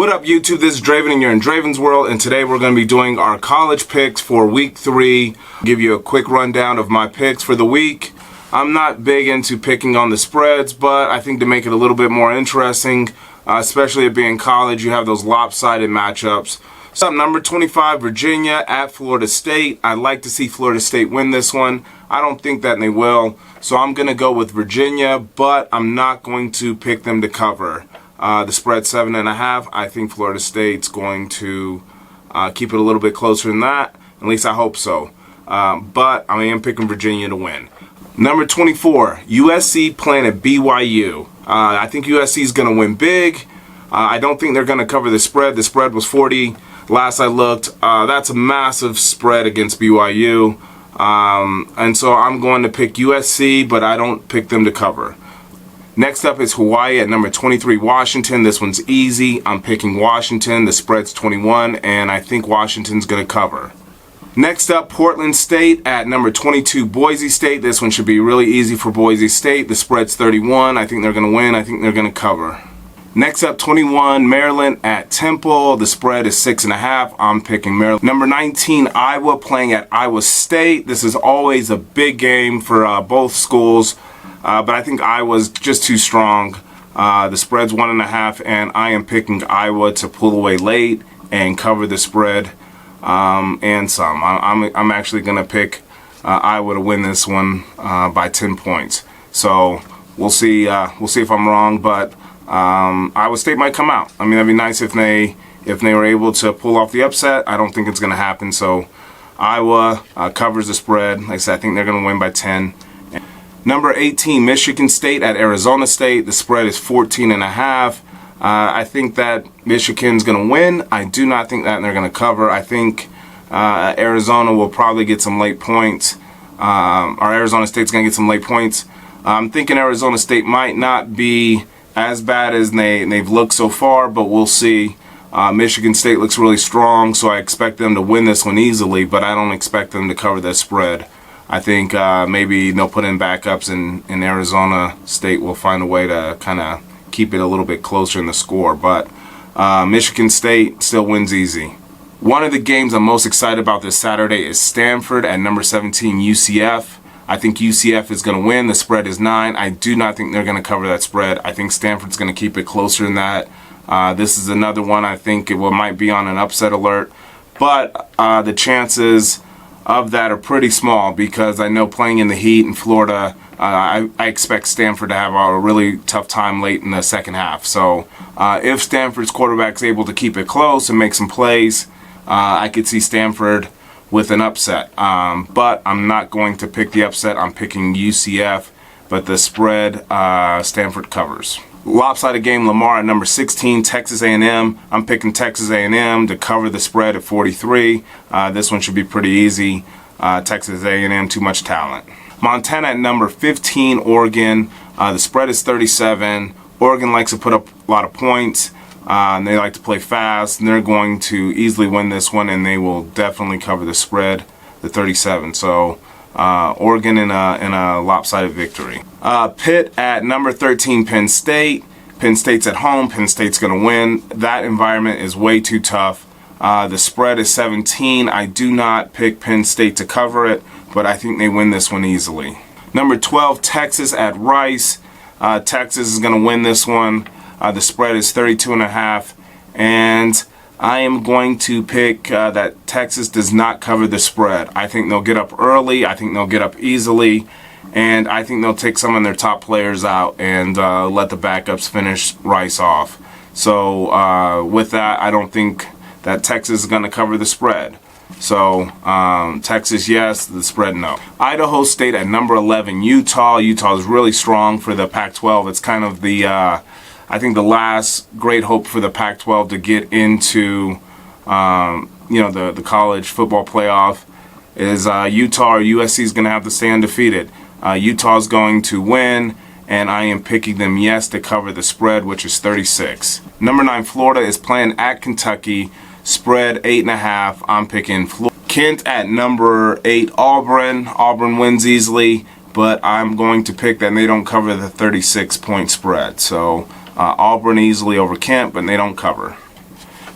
What up, YouTube? This is Draven and you're in Draven's World, and today we're going to be doing our college picks for week 3. Give you a quick rundown of my picks for the week. I'm not big into picking on the spreads, but I think to make it a little bit more interesting, especially it being college, you have those lopsided matchups. So number 25, Virginia at Florida State. I'd like to see Florida State win this one. I don't think that they will, so I'm going to go with Virginia, but I'm not going to pick them to cover. The spread 7.5. I think Florida State's going to keep it a little bit closer than that. At least I hope so. But I am picking Virginia to win. Number 24, USC playing at BYU. I think USC is going to win big. I don't think they're going to cover the spread. The spread was 40 last I looked. That's a massive spread against BYU. And so I'm going to pick USC, but I don't pick them to cover. Next up is Hawaii at number 23, Washington. This one's easy. I'm picking Washington. The spread's 21, and I think Washington's going to cover. Next up, Portland State at number 22, Boise State. This one should be really easy for Boise State. The spread's 31. I think they're going to win. I think they're going to cover. Next up, 21, Maryland at Temple. The spread is 6.5. I'm picking Maryland. Number 19, Iowa playing at Iowa State. This is always a big game for both schools. But I think Iowa's just too strong. The spread's 1.5, and I am picking Iowa to pull away late and cover the spread and some. I'm actually going to pick Iowa to win this one by 10 points. So we'll see. We'll see if I'm wrong, but Iowa State might come out. I mean, that'd be nice if they were able to pull off the upset. I don't think it's going to happen. So Iowa covers the spread. Like I said, I think they're going to win by 10. Number 18, Michigan State at Arizona State. The spread is 14.5. I think that Michigan's going to win. I do not think that they're going to cover. I think Arizona will probably get some late points. Or Arizona State's going to get some late points. I'm thinking Arizona State might not be as bad as they've looked so far, but we'll see. Michigan State looks really strong, so I expect them to win this one easily, but I don't expect them to cover that spread. I think maybe they'll put in backups, and Arizona State will find a way to kind of keep it a little bit closer in the score. But Michigan State still wins easy. One of the games I'm most excited about this Saturday is Stanford at number 17, UCF. I think UCF is going to win. The spread is 9. I do not think they're going to cover that spread. I think Stanford's going to keep it closer than that. This is another one I think might be on an upset alert. But the chances of that are pretty small because I know playing in the heat in Florida, I expect Stanford to have a really tough time late in the second half. So if Stanford's quarterback's able to keep it close and make some plays, I could see Stanford with an upset. But I'm not going to pick the upset. I'm picking UCF, but the spread, Stanford covers. Lopsided game, Lamar at number 16, Texas A&M. I'm picking Texas A&M to cover the spread at 43. This one should be pretty easy. Texas A&M, too much talent. Montana at number 15, Oregon. The spread is 37. Oregon likes to put up a lot of points. And they like to play fast. And they're going to easily win this one, and they will definitely cover the spread, the 37. So Oregon in a lopsided victory. Pitt at number 13, Penn State. Penn State's at home. Penn State's going to win. That environment is way too tough. The spread is 17. I do not pick Penn State to cover it, but I think they win this one easily. Number 12, Texas at Rice. Texas is going to win this one. The spread is 32.5, and I am going to pick that Texas does not cover the spread. I think they'll get up early. I think they'll get up easily. And I think they'll take some of their top players out and let the backups finish Rice off. So with that, I don't think that Texas is going to cover the spread. So Texas, yes. The spread, no. Idaho State at number 11, Utah. Utah is really strong for the Pac-12. It's kind of the I think the last great hope for the Pac-12 to get into, the college football playoff is Utah or USC is going to have to stay undefeated. Utah is going to win, and I am picking them, yes, to cover the spread, which is 36. Number 9, Florida is playing at Kentucky. Spread 8.5. I'm picking Florida. Kent at number 8, Auburn. Auburn wins easily, but I'm going to pick that they don't cover the 36-point spread. So Auburn easily over Kent, but they don't cover.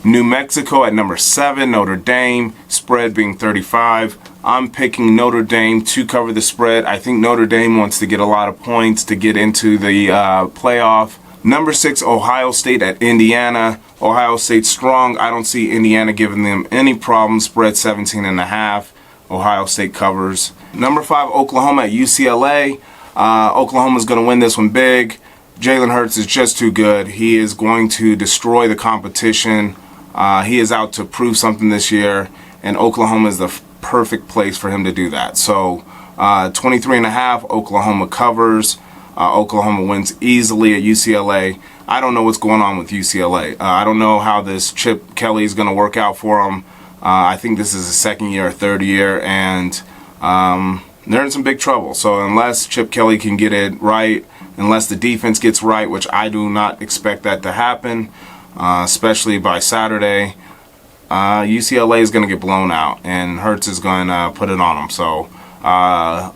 New Mexico at number 7, Notre Dame, spread being 35. I'm picking Notre Dame to cover the spread. I think Notre Dame wants to get a lot of points to get into the playoff. Number 6, Ohio State at Indiana. Ohio State strong. I don't see Indiana giving them any problems. Spread 17.5. Ohio State covers. Number 5, Oklahoma at UCLA. Oklahoma's going to win this one big. Jalen Hurts is just too good. He is going to destroy the competition. He is out to prove something this year, and Oklahoma is the perfect place for him to do that. So 23.5, Oklahoma covers. Oklahoma wins easily at UCLA. I don't know what's going on with UCLA. I don't know how this Chip Kelly is going to work out for them. I think this is his second year or third year, and they're in some big trouble. So unless Chip Kelly can get it right, unless the defense gets right, which I do not expect that to happen, especially by Saturday, UCLA is going to get blown out, and Hurts is going to put it on them. So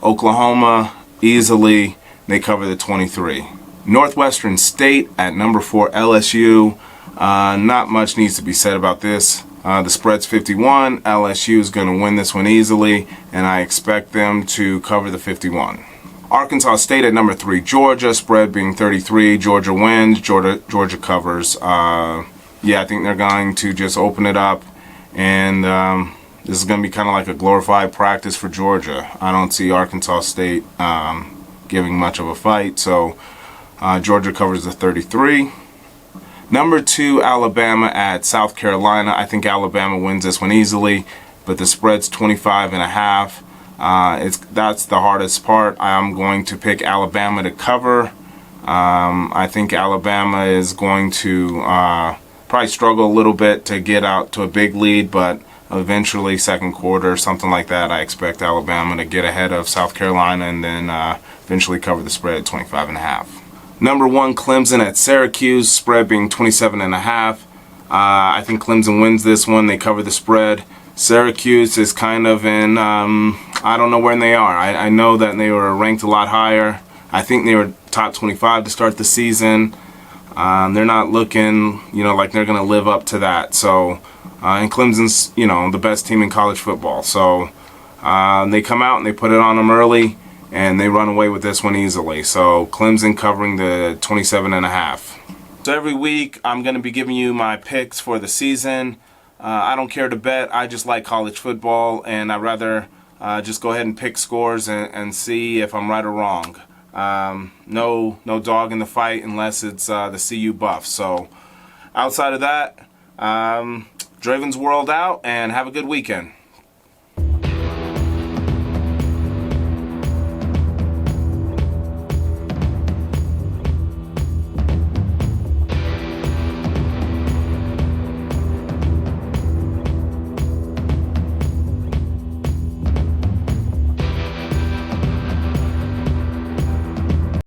Oklahoma easily, they cover the 23. Northwestern State at number 4, LSU. Not much needs to be said about this. The spread's 51. LSU is going to win this one easily, and I expect them to cover the 51. Arkansas State at number 3, Georgia, spread being 33. Georgia wins. Georgia covers. Yeah, I think they're going to just open it up, and this is going to be kind of like a glorified practice for Georgia. I don't see Arkansas State giving much of a fight, so Georgia covers the 33. Number 2, Alabama at South Carolina. I think Alabama wins this one easily, but the spread's 25.5. That's the hardest part. I'm going to pick Alabama to cover. I think Alabama is going to probably struggle a little bit to get out to a big lead, but eventually second quarter, something like that, I expect Alabama to get ahead of South Carolina and then eventually cover the spread at 25.5. Number 1, Clemson at Syracuse, spread being 27.5. I think Clemson wins this one. They cover the spread. Syracuse is kind of in, I don't know where they are. I know that they were ranked a lot higher. I think they were top 25 to start the season. They're not looking, like they're going to live up to that. So, and Clemson's, the best team in college football. So, they come out and they put it on them early, and they run away with this one easily. So, Clemson covering the 27.5. So every week, I'm going to be giving you my picks for the season. I don't care to bet. I just like college football, and I'd rather just go ahead and pick scores and see if I'm right or wrong. No dog in the fight unless it's the CU Buffs. So outside of that, Draven's World out, and have a good weekend.